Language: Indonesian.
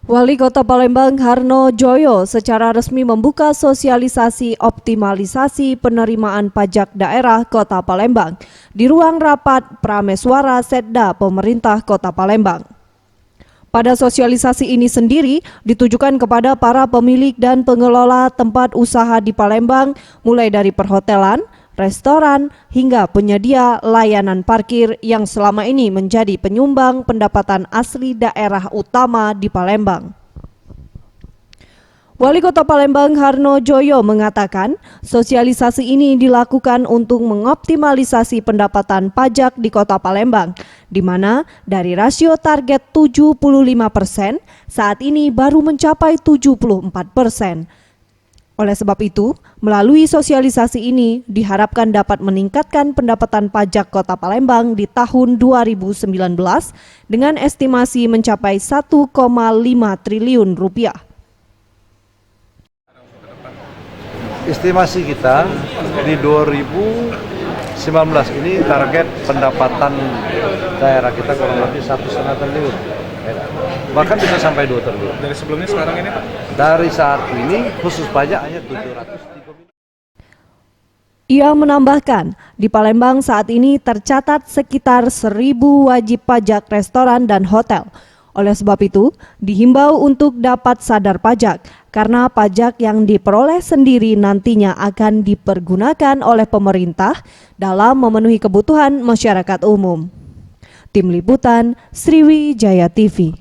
Wali Kota Palembang Harno Joyo secara resmi membuka sosialisasi optimalisasi penerimaan pajak daerah Kota Palembang di ruang rapat Prameswara Setda Pemerintah Kota Palembang. Pada sosialisasi ini sendiri ditujukan kepada para pemilik dan pengelola tempat usaha di Palembang, mulai dari perhotelan, restoran, hingga penyedia layanan parkir yang selama ini menjadi penyumbang pendapatan asli daerah utama di Palembang. Wali Kota Palembang Harno Joyo mengatakan, sosialisasi ini dilakukan untuk mengoptimalisasi pendapatan pajak di Kota Palembang, di mana dari rasio target 75%, saat ini baru mencapai 74%. Oleh sebab itu, melalui sosialisasi ini diharapkan dapat meningkatkan pendapatan pajak Kota Palembang di tahun 2019 dengan estimasi mencapai 1,5 triliun rupiah. Estimasi kita di 2019 ini target pendapatan daerah kita kurang lebih 1,5 triliun. Bahkan bisa sampai 2 triliun. Dari sebelumnya sekarang ini Pak? Dari saat ini khusus pajak hanya 703 miliar. Ia menambahkan, di Palembang saat ini tercatat sekitar 1.000 wajib pajak restoran dan hotel. Oleh sebab itu, dihimbau untuk dapat sadar pajak, karena pajak yang diperoleh sendiri nantinya akan dipergunakan oleh pemerintah dalam memenuhi kebutuhan masyarakat umum. Tim Liputan Sriwijaya TV.